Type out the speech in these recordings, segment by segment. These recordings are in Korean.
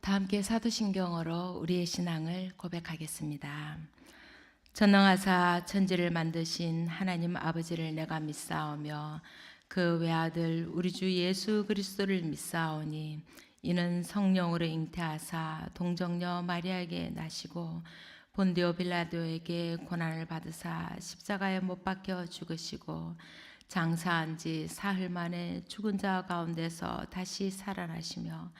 다 함께 사도신경으로 우리의 신앙을 고백하겠습니다. 전능하사 천지를 만드신 하나님 아버지를 내가 믿사오며 그 외아들 우리 주 예수 그리스도를 믿사오니 이는 성령으로 잉태하사 동정녀 마리아에게 나시고 본디오 빌라도에게 고난을 받으사 십자가에 못 박혀 죽으시고 장사한 지 사흘 만에 죽은 자 가운데서 다시 살아나시며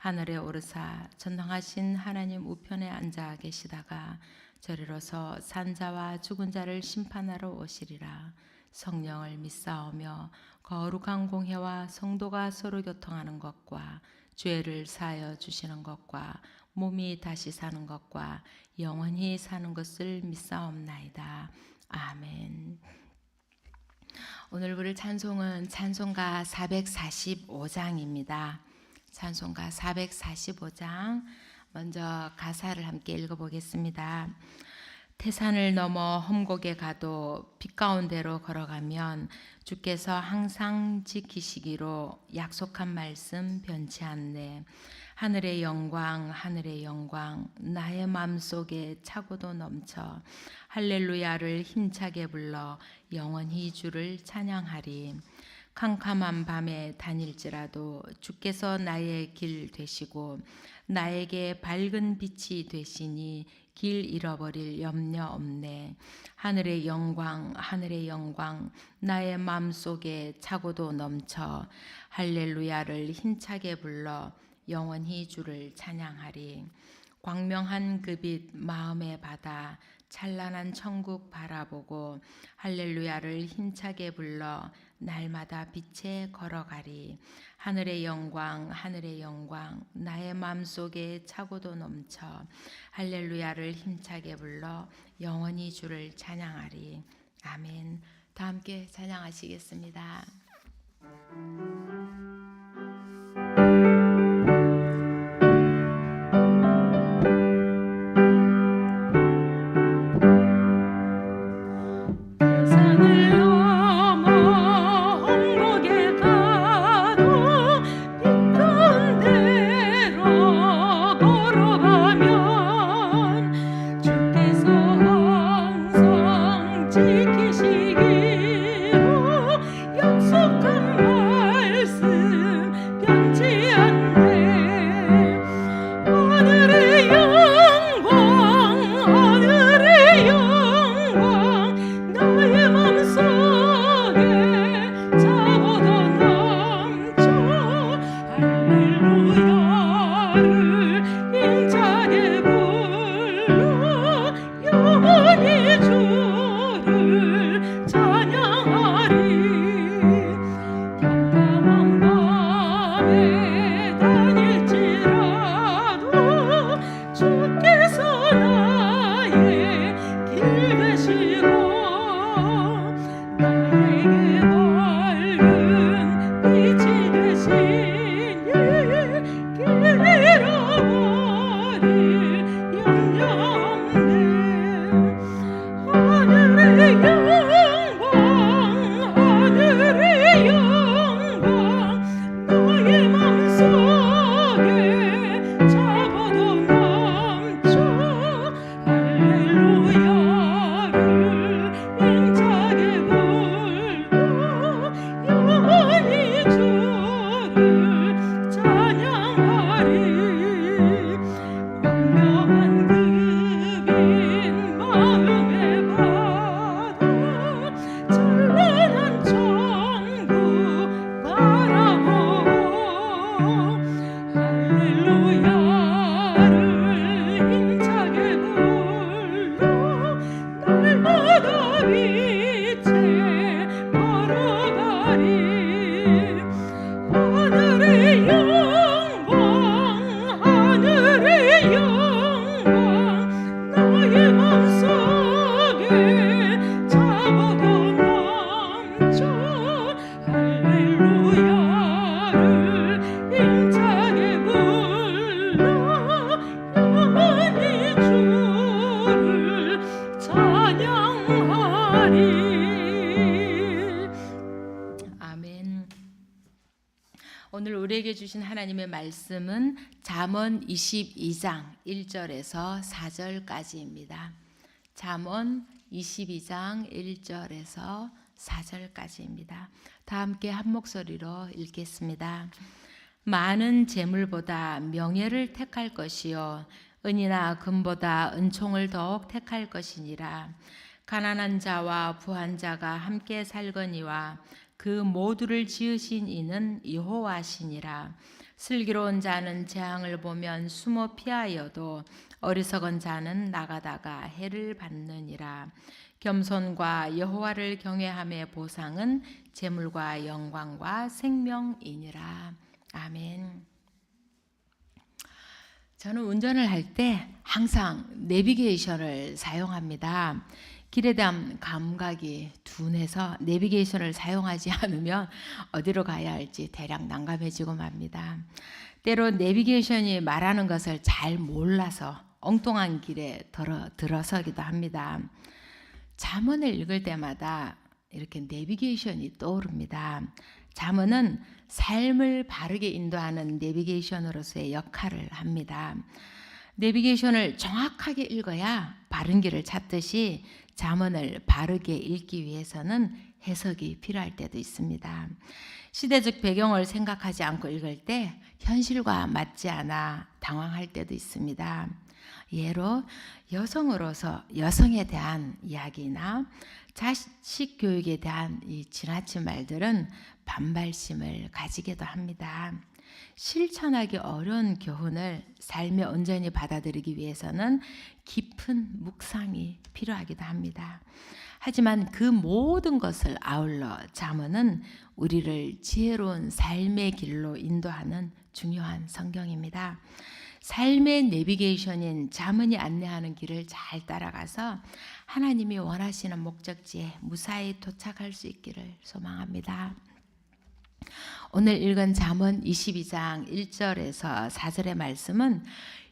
하늘에 오르사 전능하신 하나님 우편에 앉아 계시다가 저리로서 산자와 죽은 자를 심판하러 오시리라. 성령을 믿사오며 거룩한 공회와 성도가 서로 교통하는 것과 죄를 사하여 주시는 것과 몸이 다시 사는 것과 영원히 사는 것을 믿사옵나이다. 아멘. 오늘 부를 찬송은 찬송가 445장입니다. 찬송가 445장 먼저 가사를 함께 읽어보겠습니다. 태산을 넘어 험곡에 가도 빛 가운데로 걸어가면 주께서 항상 지키시기로 약속한 말씀 변치 않네. 하늘의 영광 하늘의 영광 나의 마음속에 차고도 넘쳐 할렐루야를 힘차게 불러 영원히 주를 찬양하리. 캄캄한 밤에 다닐지라도 주께서 나의 길 되시고 나에게 밝은 빛이 되시니 길 잃어버릴 염려 없네. 하늘의 영광 하늘의 영광 나의 마음속에 차고도 넘쳐 할렐루야를 힘차게 불러 영원히 주를 찬양하리. 광명한 그 빛 마음에 받아 찬란한 천국 바라보고 할렐루야를 힘차게 불러 날마다 빛에 걸어가리. 하늘의 영광 하늘의 영광 나의 마음속에 차고도 넘쳐 할렐루야를 힘차게 불러 영원히 주를 찬양하리. 아멘. 다 함께 찬양하시겠습니다. 오늘 우리에게 주신 하나님의 말씀은 잠언 22장 1절에서 4절까지입니다. 잠언 22장 1절에서 4절까지입니다. 다 함께 한 목소리로 읽겠습니다. 많은 재물보다 명예를 택할 것이요 은이나 금보다 은총을 더욱 택할 것이니라. 가난한 자와 부한 자가 함께 살거니와 그 모두를 지으신 이는 여호와시니라. 슬기로운 자는 재앙을 보면 숨어 피하여도 어리석은 자는 나가다가 해를 받느니라. 겸손과 여호와를 경외함의 보상은 재물과 영광과 생명이니라. 아멘. 저는 운전을 할 때 항상 내비게이션을 사용합니다. 길에 대한 감각이 둔해서 내비게이션을 사용하지 않으면 어디로 가야 할지 대략 난감해지고 맙니다. 때로 내비게이션이 말하는 것을 잘 몰라서 엉뚱한 길에 들어서기도 합니다. 잠언을 읽을 때마다 이렇게 내비게이션이 떠오릅니다. 잠언은 삶을 바르게 인도하는 내비게이션으로서의 역할을 합니다. 내비게이션을 정확하게 읽어야 바른 길을 찾듯이 잠언을 바르게 읽기 위해서는 해석이 필요할 때도 있습니다. 시대적 배경을 생각하지 않고 읽을 때 현실과 맞지 않아 당황할 때도 있습니다. 예로 여성으로서 여성에 대한 이야기나 자식 교육에 대한 이 지나친 말들은 반발심을 가지기도 합니다. 실천하기 어려운 교훈을 삶에 온전히 받아들이기 위해서는 깊은 묵상이 필요하기도 합니다. 하지만 그 모든 것을 아울러 잠언은 우리를 지혜로운 삶의 길로 인도하는 중요한 성경입니다. 삶의 내비게이션인 잠언이 안내하는 길을 잘 따라가서 하나님이 원하시는 목적지에 무사히 도착할 수 있기를 소망합니다. 오늘 읽은 잠언 22장 1절에서 4절의 말씀은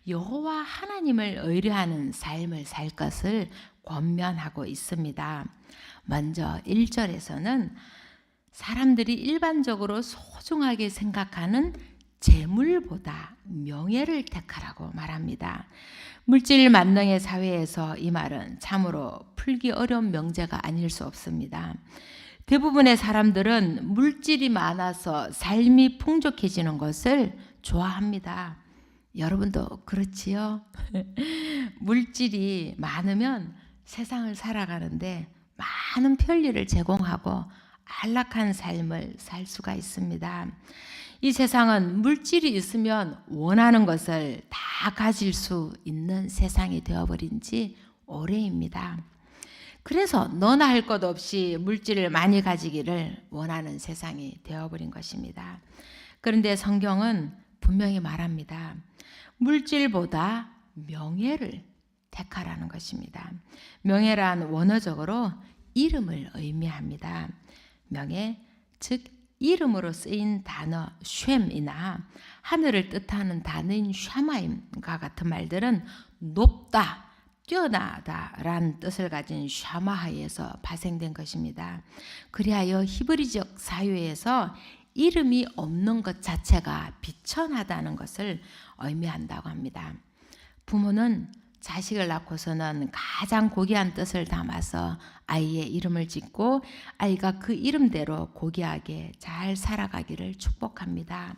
여호와 하나님을 의뢰하는 삶을 살 것을 권면하고 있습니다. 먼저 1절에서는 사람들이 일반적으로 소중하게 생각하는 재물보다 명예를 택하라고 말합니다. 물질 만능의 사회에서 이 말은 참으로 풀기 어려운 명제가 아닐 수 없습니다. 대부분의 사람들은 물질이 많아서 삶이 풍족해지는 것을 좋아합니다. 여러분도 그렇지요? 물질이 많으면 세상을 살아가는데 많은 편리를 제공하고 안락한 삶을 살 수가 있습니다. 이 세상은 물질이 있으면 원하는 것을 다 가질 수 있는 세상이 되어버린 지 오래입니다. 그래서 너나 할 것 없이 물질을 많이 가지기를 원하는 세상이 되어버린 것입니다. 그런데 성경은 분명히 말합니다. 물질보다 명예를 택하라는 것입니다. 명예란 원어적으로 이름을 의미합니다. 명예, 즉 이름으로 쓰인 단어 쉔이나 하늘을 뜻하는 단어인 샤마임과 같은 말들은 높다, 뛰어나다라는 뜻을 가진 샤마하에서 파생된 것입니다. 그리하여 히브리적 사유에서 이름이 없는 것 자체가 비천하다는 것을 의미한다고 합니다. 부모는 자식을 낳고서는 가장 고귀한 뜻을 담아서 아이의 이름을 짓고 아이가 그 이름대로 고귀하게 잘 살아가기를 축복합니다.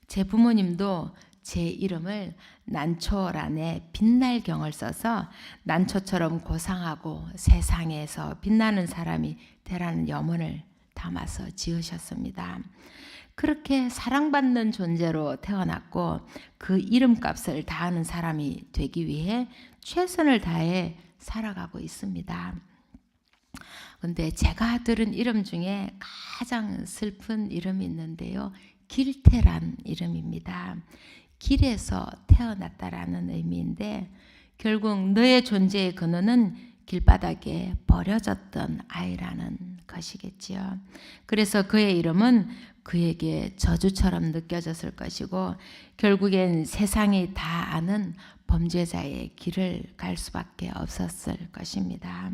제 부모님도 제 이름을 난초란에 빛날경을 써서 난초처럼 고상하고 세상에서 빛나는 사람이 되라는 염원을 담아서 지으셨습니다. 그렇게 사랑받는 존재로 태어났고 그 이름값을 다하는 사람이 되기 위해 최선을 다해 살아가고 있습니다. 그런데 제가 들은 이름 중에 가장 슬픈 이름이 있는데요. 길태란 이름입니다. 길에서 태어났다라는 의미인데 결국 너의 존재의 근원은 길바닥에 버려졌던 아이라는 것이겠지요. 그래서 그의 이름은 그에게 저주처럼 느껴졌을 것이고 결국엔 세상이 다 아는 범죄자의 길을 갈 수밖에 없었을 것입니다.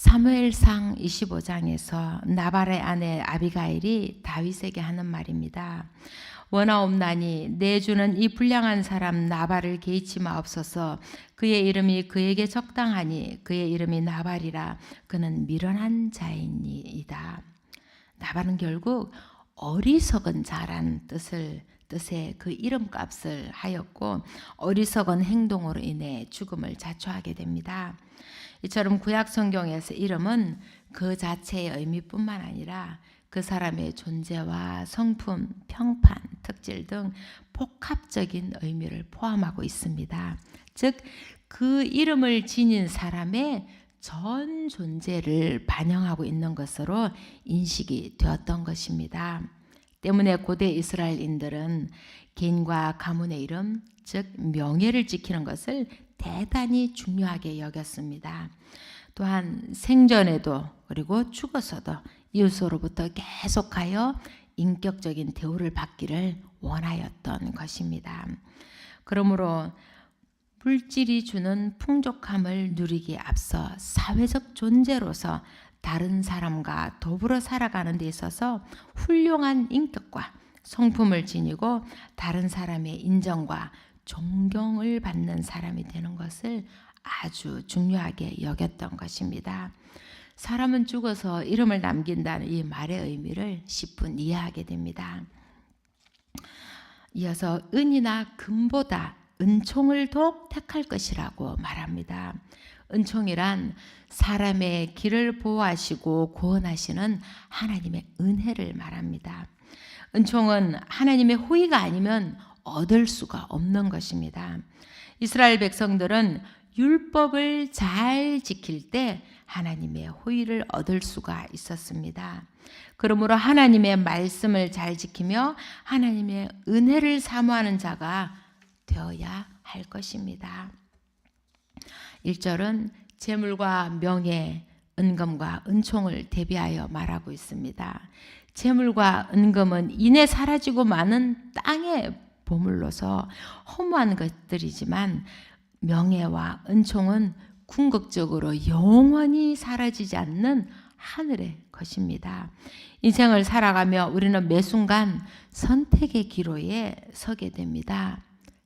사무엘상 25장에서 나발의 아내 아비가일이 다윗에게 하는 말입니다. 원하옵나니 내 주는 이 불량한 사람 나발을 개의치 마옵소서. 그의 이름이 그에게 적당하니 그의 이름이 나발이라. 그는 미련한 자이니이다. 나발은 결국 어리석은 자란 뜻의 그 이름값을 하였고 어리석은 행동으로 인해 죽음을 자초하게 됩니다. 이처럼 구약 성경에서 이름은 그 자체의 의미뿐만 아니라 그 사람의 존재와 성품, 평판, 특질 등 복합적인 의미를 포함하고 있습니다. 즉, 그 이름을 지닌 사람의 전 존재를 반영하고 있는 것으로 인식이 되었던 것입니다. 때문에 고대 이스라엘인들은 개인과 가문의 이름, 즉 명예를 지키는 것을 대단히 중요하게 여겼습니다. 또한 생전에도 그리고 죽어서도 이웃으로부터 계속하여 인격적인 대우를 받기를 원하였던 것입니다. 그러므로 물질이 주는 풍족함을 누리기에 앞서 사회적 존재로서 다른 사람과 더불어 살아가는 데 있어서 훌륭한 인격과 성품을 지니고 다른 사람의 인정과 존경을 받는 사람이 되는 것을 아주 중요하게 여겼던 것입니다. 사람은 죽어서 이름을 남긴다는 이 말의 의미를 10분 이해하게 됩니다. 이어서 은이나 금보다 은총을 더욱 택할 것이라고 말합니다. 은총이란 사람의 길을 보호하시고 구원하시는 하나님의 은혜를 말합니다. 은총은 하나님의 호의가 아니면 얻을 수가 없는 것입니다. 이스라엘 백성들은 율법을 잘 지킬 때 하나님의 호의를 얻을 수가 있었습니다. 그러므로 하나님의 말씀을 잘 지키며 하나님의 은혜를 사모하는 자가 되어야 할 것입니다. 1절은 재물과 명예, 은금과 은총을 대비하여 말하고 있습니다. 재물과 은금은 이내 사라지고 마는 땅의 보물로서 허무한 것들이지만 명예와 은총은 궁극적으로 영원히 사라지지 않는 하늘의 것입니다. 인생을 살아가며 우리는 매 순간 선택의 기로에 서게 됩니다.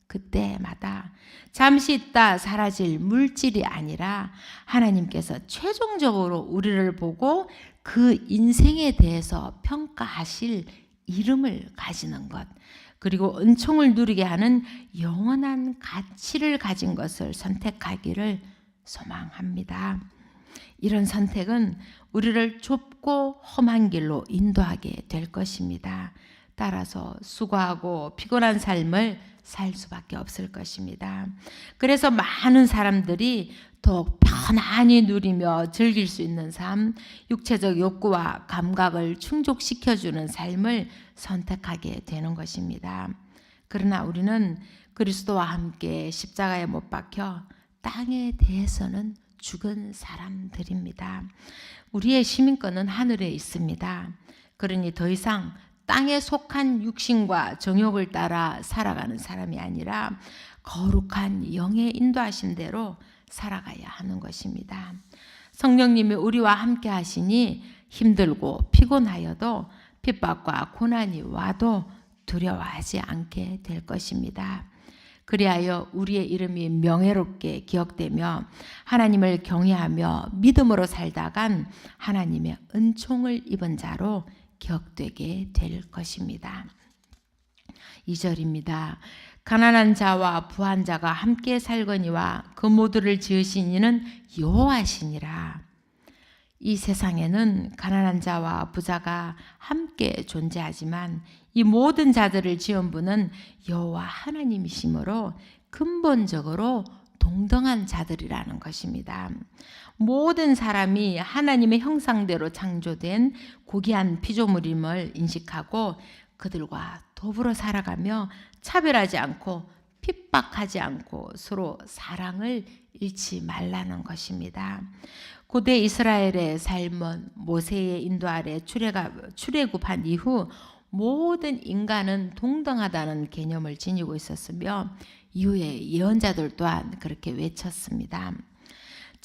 그때마다 잠시 있다 사라질 물질이 아니라 하나님께서 최종적으로 우리를 보고 그 인생에 대해서 평가하실 이름을 가지는 것, 그리고 은총을 누리게 하는 영원한 가치를 가진 것을 선택하기를 소망합니다. 이런 선택은 우리를 좁고 험한 길로 인도하게 될 것입니다. 따라서 수고하고 피곤한 삶을 살 수밖에 없을 것입니다. 그래서 많은 사람들이 더욱 편안히 누리며 즐길 수 있는 삶, 육체적 욕구와 감각을 충족시켜주는 삶을 선택하게 되는 것입니다. 그러나 우리는 그리스도와 함께 십자가에 못 박혀 땅에 대해서는 죽은 사람들입니다. 우리의 시민권은 하늘에 있습니다. 그러니 더 이상 땅에 속한 육신과 정욕을 따라 살아가는 사람이 아니라 거룩한 영의 인도하신 대로 살아가야 하는 것입니다. 성령님이 우리와 함께 하시니 힘들고 피곤하여도 핍박과 고난이 와도 두려워하지 않게 될 것입니다. 그리하여 우리의 이름이 명예롭게 기억되며 하나님을 경외하며 믿음으로 살다간 하나님의 은총을 입은 자로 기억되게 될 것입니다. 2절입니다. 가난한 자와 부한 자가 함께 살거니와 그 모두를 지으신 이는 여호와시니라. 이 세상에는 가난한 자와 부자가 함께 존재하지만 이 모든 자들을 지은 분은 여호와 하나님이시므로 근본적으로 동등한 자들이라는 것입니다. 모든 사람이 하나님의 형상대로 창조된 고귀한 피조물임을 인식하고 그들과 더불어 살아가며 차별하지 않고 핍박하지 않고 서로 사랑을 잃지 말라는 것입니다. 고대 이스라엘의 삶은 모세의 인도 아래 출애굽한 이후 모든 인간은 동등하다는 개념을 지니고 있었으며 이후에 예언자들 또한 그렇게 외쳤습니다.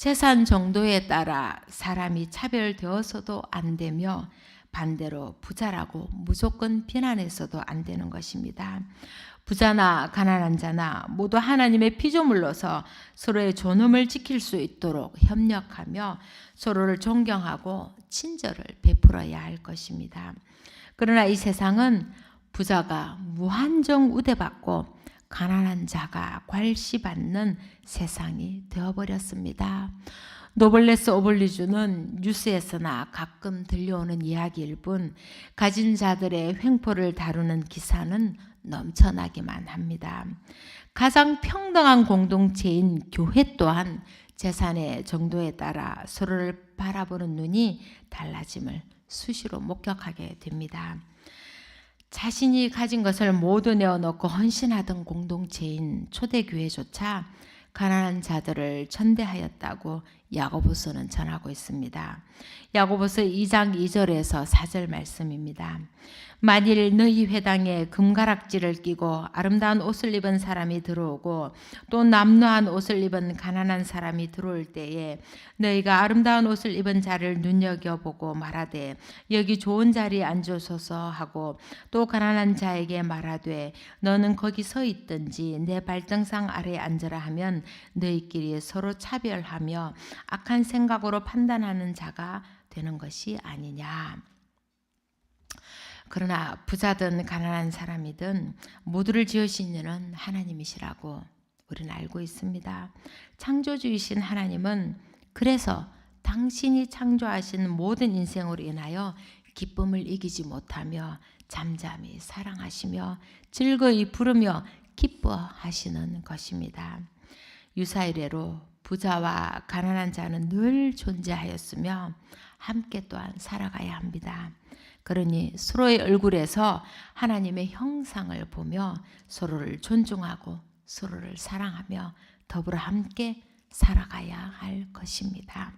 재산 정도에 따라 사람이 차별되어서도 안 되며 반대로 부자라고 무조건 비난해서도 안 되는 것입니다. 부자나 가난한 자나 모두 하나님의 피조물로서 서로의 존엄을 지킬 수 있도록 협력하며 서로를 존경하고 친절을 베풀어야 할 것입니다. 그러나 이 세상은 부자가 무한정 우대받고 가난한 자가 괄시받는 세상이 되어버렸습니다. 노블레스 오블리주는 뉴스에서나 가끔 들려오는 이야기일 뿐 가진 자들의 횡포를 다루는 기사는 넘쳐나기만 합니다. 가장 평등한 공동체인 교회 또한 재산의 정도에 따라 서로를 바라보는 눈이 달라짐을 수시로 목격하게 됩니다. 자신이 가진 것을 모두 내어놓고 헌신하던 공동체인 초대교회조차 가난한 자들을 천대하였다고 야고보서는 전하고 있습니다. 야고보서 2장 2절에서 4절 말씀입니다. 만일 너희 회당에 금가락지를 끼고 아름다운 옷을 입은 사람이 들어오고 또 남루한 옷을 입은 가난한 사람이 들어올 때에 너희가 아름다운 옷을 입은 자를 눈여겨보고 말하되 여기 좋은 자리에 앉으소서 하고 또 가난한 자에게 말하되 너는 거기 서 있든지 내 발등상 아래에 앉으라 하면 너희끼리 서로 차별하며 악한 생각으로 판단하는 자가 되는 것이 아니냐. 그러나 부자든 가난한 사람이든 모두를 지으신 이는 하나님이시라고 우리는 알고 있습니다. 창조주이신 하나님은 그래서 당신이 창조하신 모든 인생으로 인하여 기쁨을 이기지 못하며 잠잠히 사랑하시며 즐거이 부르며 기뻐하시는 것입니다. 유사이래로 부자와 가난한 자는 늘 존재하였으며 함께 또한 살아가야 합니다. 그러니 서로의 얼굴에서 하나님의 형상을 보며 서로를 존중하고 서로를 사랑하며 더불어 함께 살아가야 할 것입니다.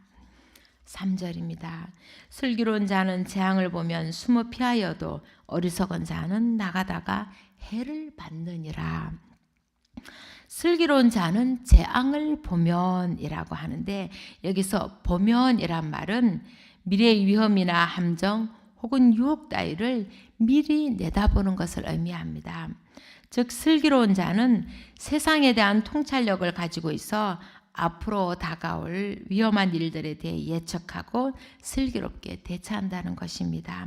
3절입니다. 슬기로운 자는 재앙을 보면 숨어 피하여도 어리석은 자는 나가다가 해를 받느니라. 슬기로운 자는 재앙을 보면이라고 하는데 여기서 보면이란 말은 미래의 위험이나 함정 혹은 유혹 따위를 미리 내다보는 것을 의미합니다. 즉 슬기로운 자는 세상에 대한 통찰력을 가지고 있어 앞으로 다가올 위험한 일들에 대해 예측하고 슬기롭게 대처한다는 것입니다.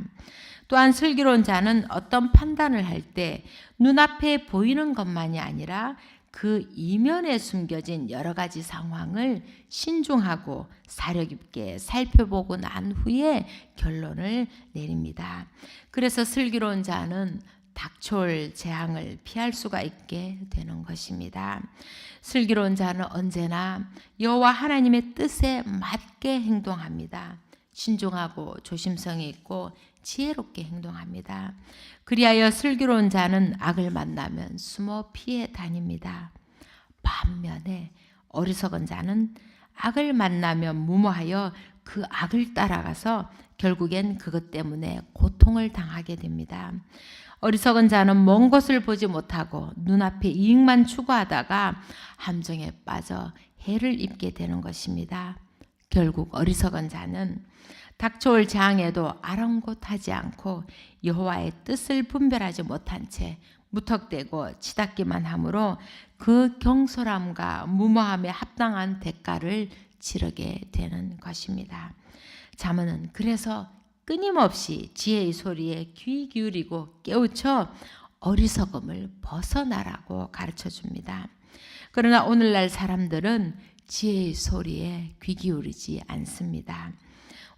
또한 슬기로운 자는 어떤 판단을 할 때 눈앞에 보이는 것만이 아니라 그 이면에 숨겨진 여러 가지 상황을 신중하고 사려 깊게 살펴보고 난 후에 결론을 내립니다. 그래서 슬기로운 자는 닥쳐올 재앙을 피할 수가 있게 되는 것입니다. 슬기로운 자는 언제나 여호와 하나님의 뜻에 맞게 행동합니다. 신중하고 조심성이 있고 지혜롭게 행동합니다. 그리하여 슬기로운 자는 악을 만나면 숨어 피해 다닙니다. 반면에 어리석은 자는 악을 만나면 무모하여 그 악을 따라가서 결국엔 그것 때문에 고통을 당하게 됩니다. 어리석은 자는 먼 곳을 보지 못하고 눈앞의 이익만 추구하다가 함정에 빠져 해를 입게 되는 것입니다. 결국 어리석은 자는 닥쳐올 재앙에도 아랑곳하지 않고 여호와의 뜻을 분별하지 못한 채 무턱대고 치닫기만 하므로 그 경솔함과 무모함에 합당한 대가를 치르게 되는 것입니다. 잠언은 그래서 끊임없이 지혜의 소리에 귀 기울이고 깨우쳐 어리석음을 벗어나라고 가르쳐 줍니다. 그러나 오늘날 사람들은 지혜의 소리에 귀 기울이지 않습니다.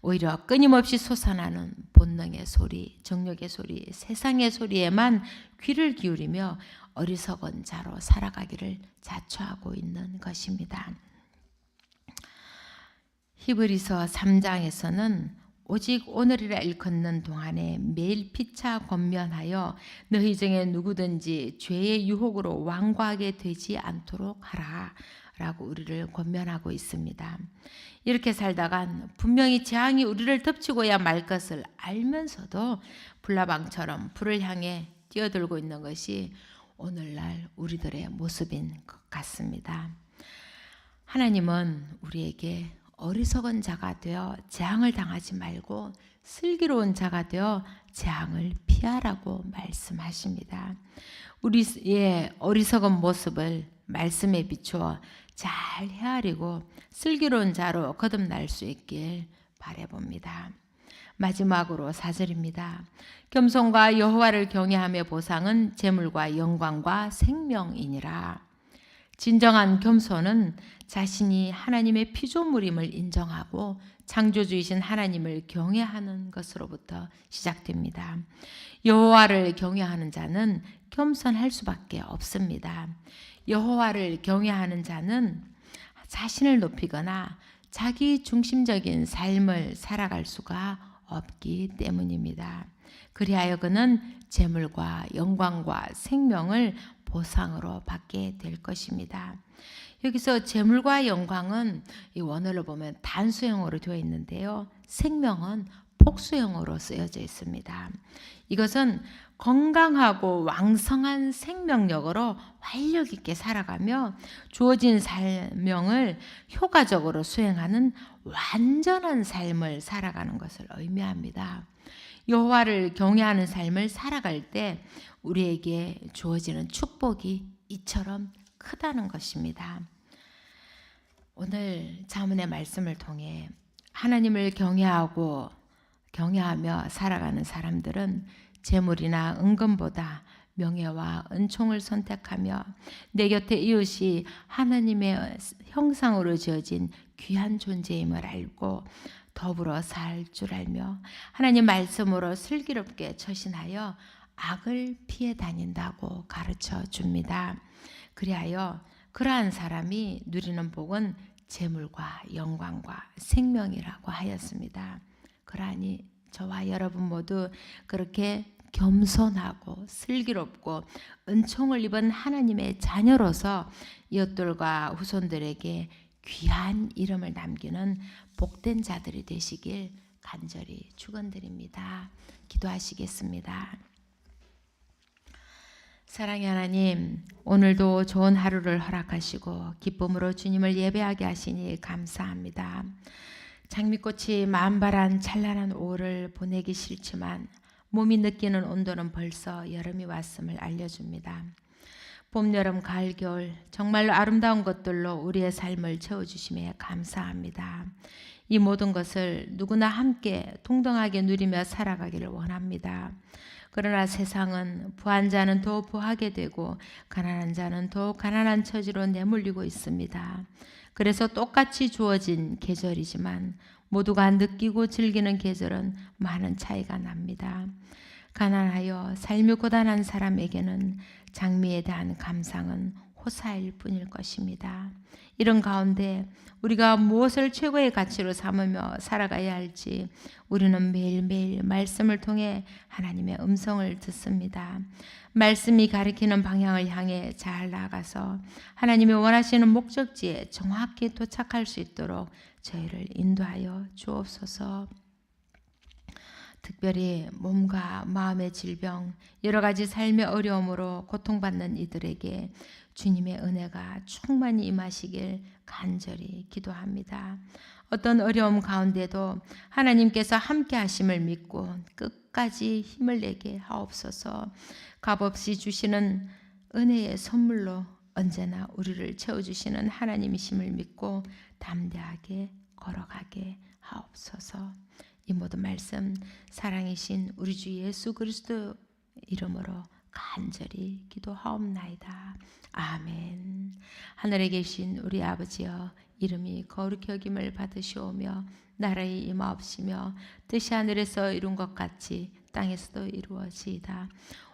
오히려 끊임없이 솟아나는 본능의 소리, 정욕의 소리, 세상의 소리에만 귀를 기울이며 어리석은 자로 살아가기를 자초하고 있는 것입니다. 히브리서 3장에서는 오직 오늘이라 일컫는 동안에 매일 피차 권면하여 너희 중에 누구든지 죄의 유혹으로 완고하게 되지 않도록 하라 라고 우리를 권면하고 있습니다. 이렇게 살다간 분명히 재앙이 우리를 덮치고야 말 것을 알면서도 불나방처럼 불을 향해 뛰어들고 있는 것이 오늘날 우리들의 모습인 것 같습니다. 하나님은 우리에게 어리석은 자가 되어 재앙을 당하지 말고 슬기로운 자가 되어 재앙을 피하라고 말씀하십니다. 우리의 어리석은 모습을 말씀에 비추어 잘 헤아리고 슬기로운 자로 거듭날 수 있길 바라봅니다. 마지막으로 4절입니다. 겸손과 여호와를 경외함의 보상은 재물과 영광과 생명이니라. 진정한 겸손은 자신이 하나님의 피조물임을 인정하고 창조주이신 하나님을 경외하는 것으로부터 시작됩니다. 여호와를 경외하는 자는 겸손할 수밖에 없습니다. 여호와를 경외하는 자는 자신을 높이거나 자기 중심적인 삶을 살아갈 수가 없기 때문입니다. 그리하여 그는 재물과 영광과 생명을 보상으로 받게 될 것입니다. 여기서 재물과 영광은 이 원어로 보면 단수형으로 되어 있는데요. 생명은 복수형으로 쓰여져 있습니다. 이것은 건강하고 왕성한 생명력으로 활력 있게 살아가며 주어진 삶명을 효과적으로 수행하는 완전한 삶을 살아가는 것을 의미합니다. 여호와를 경외하는 삶을 살아갈 때 우리에게 주어지는 축복이 이처럼 크다는 것입니다. 오늘 자문의 말씀을 통해 하나님을 경외하며 살아가는 사람들은 재물이나 은금보다 명예와 은총을 선택하며 내 곁에 이웃이 하나님의 형상으로 지어진 귀한 존재임을 알고 더불어 살 줄 알며 하나님 말씀으로 슬기롭게 처신하여 악을 피해 다닌다고 가르쳐 줍니다. 그리하여 그러한 사람이 누리는 복은 재물과 영광과 생명이라고 하였습니다. 그러하니 저와 여러분 모두 그렇게 겸손하고 슬기롭고 은총을 입은 하나님의 자녀로서 이웃들과 후손들에게 귀한 이름을 남기는 복된 자들이 되시길 간절히 축원드립니다. 기도하시겠습니다. 사랑의 하나님, 오늘도 좋은 하루를 허락하시고 기쁨으로 주님을 예배하게 하시니 감사합니다. 장미꽃이 만발한 찬란한 5월을 보내기 싫지만 몸이 느끼는 온도는 벌써 여름이 왔음을 알려줍니다. 봄, 여름, 가을, 겨울 정말로 아름다운 것들로 우리의 삶을 채워주심에 감사합니다. 이 모든 것을 누구나 함께 동등하게 누리며 살아가기를 원합니다. 그러나 세상은 부한 자는 더 부하게 되고 가난한 자는 더 가난한 처지로 내몰리고 있습니다. 그래서 똑같이 주어진 계절이지만 모두가 느끼고 즐기는 계절은 많은 차이가 납니다. 가난하여 삶이 고단한 사람에게는 장미에 대한 감상은 호사일 뿐일 것입니다. 이런 가운데 우리가 무엇을 최고의 가치로 삼으며 살아가야 할지 우리는 매일매일 말씀을 통해 하나님의 음성을 듣습니다. 말씀이 가리키는 방향을 향해 잘 나아가서 하나님이 원하시는 목적지에 정확히 도착할 수 있도록 저희를 인도하여 주옵소서. 특별히 몸과 마음의 질병, 여러 가지 삶의 어려움으로 고통받는 이들에게 주님의 은혜가 충만히 임하시길 간절히 기도합니다. 어떤 어려움 가운데도 하나님께서 함께 하심을 믿고 끝까지 힘을 내게 하옵소서. 값없이 주시는 은혜의 선물로 언제나 우리를 채워주시는 하나님이심을 믿고 담대하게 걸어가게 하옵소서. 이 모든 말씀 사랑이신 우리 주 예수 그리스도 이름으로 간절히 기도하옵나이다. 아멘. 하늘에 계신 우리 아버지여, 이름이 거룩히 여김을 받으시오며 나라의 임하옵시며 뜻이 하늘에서 이룬 것 같이 땅에서도 이루어지이다.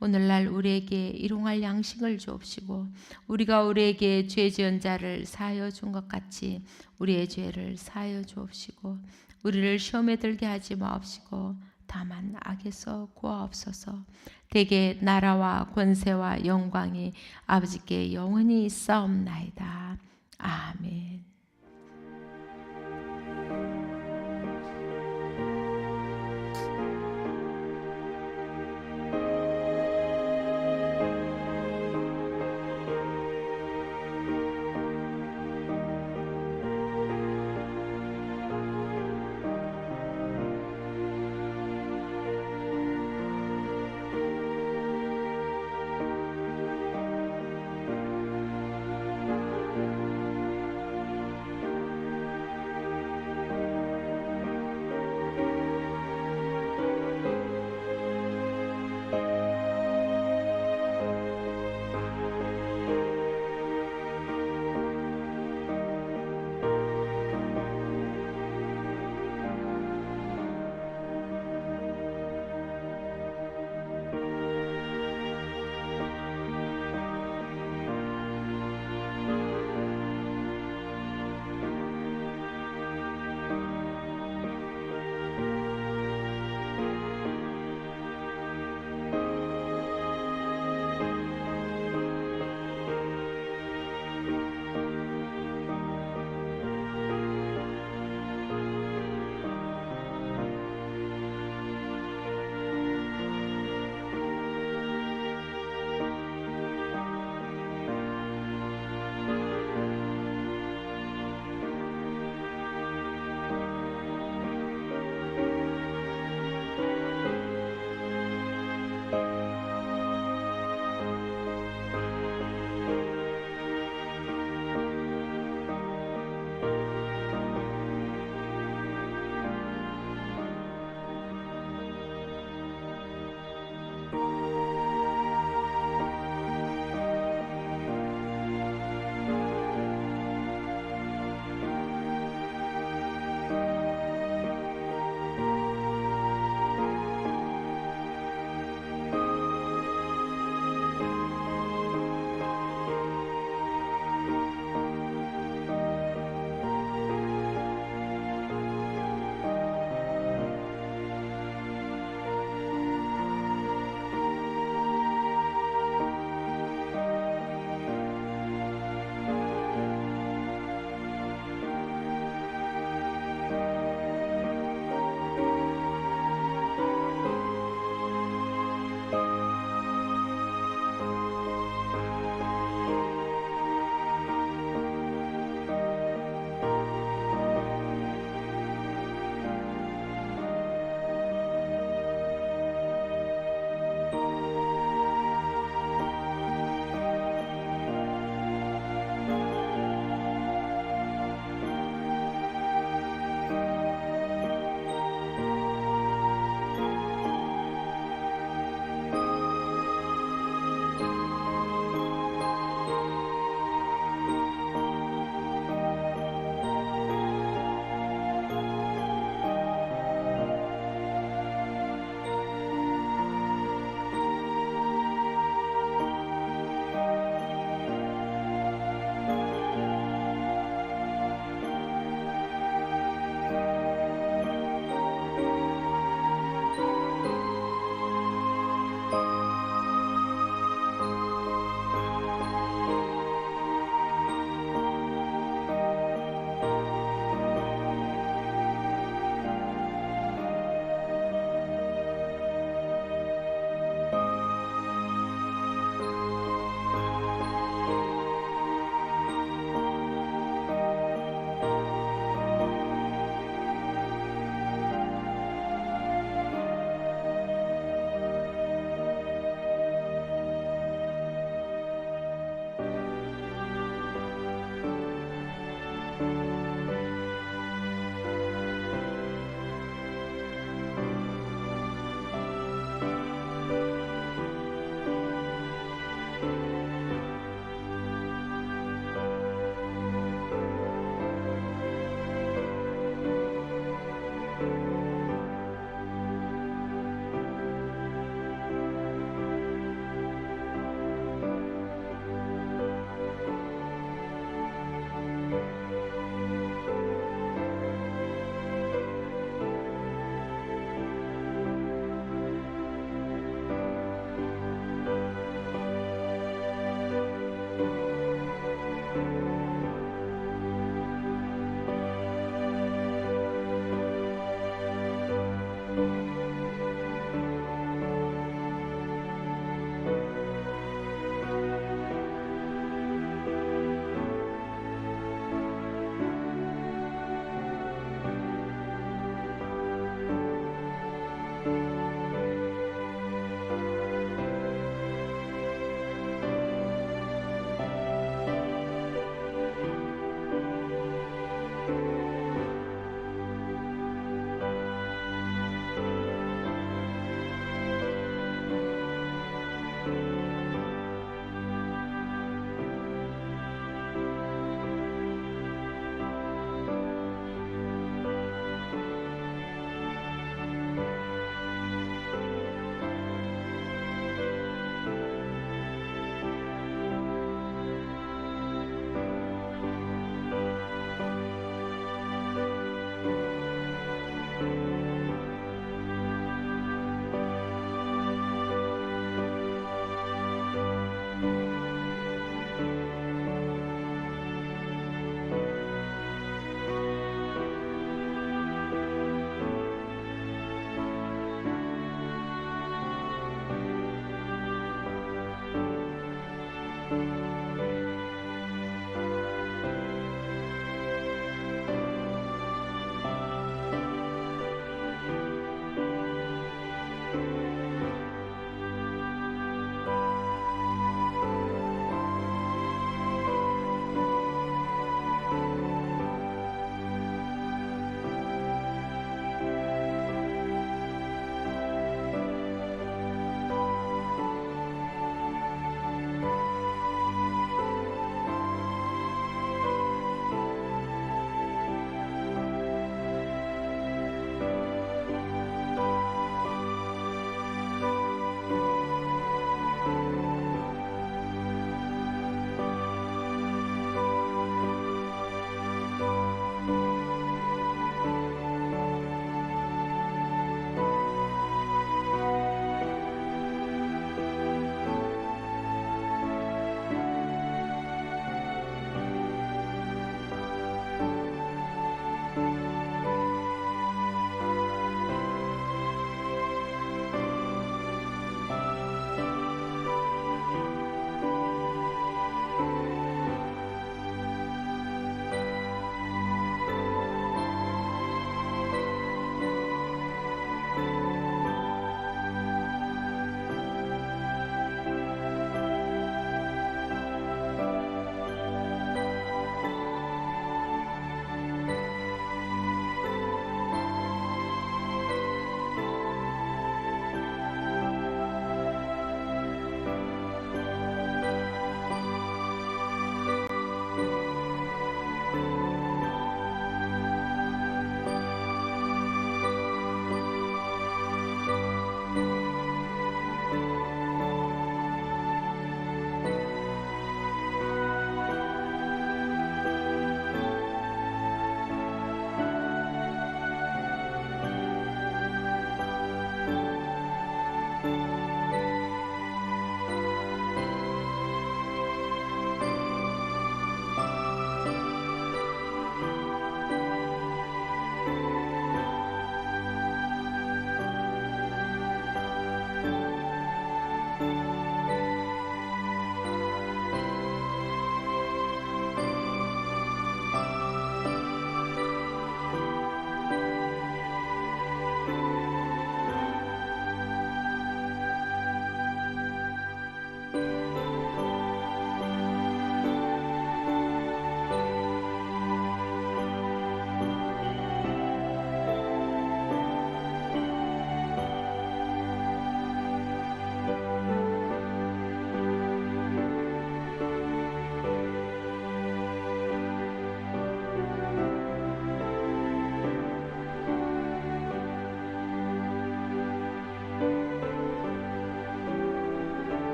오늘날 우리에게 일용할 양식을 주옵시고 우리가 우리에게 죄 지은 자를 사하여 준 것 같이 우리의 죄를 사하여 주옵시고 우리를 시험에 들게 하지 마옵시고 다만 악에서 구하옵소서. 대개 나라와 권세와 영광이 아버지께 영원히 있사옵나이다. 아멘.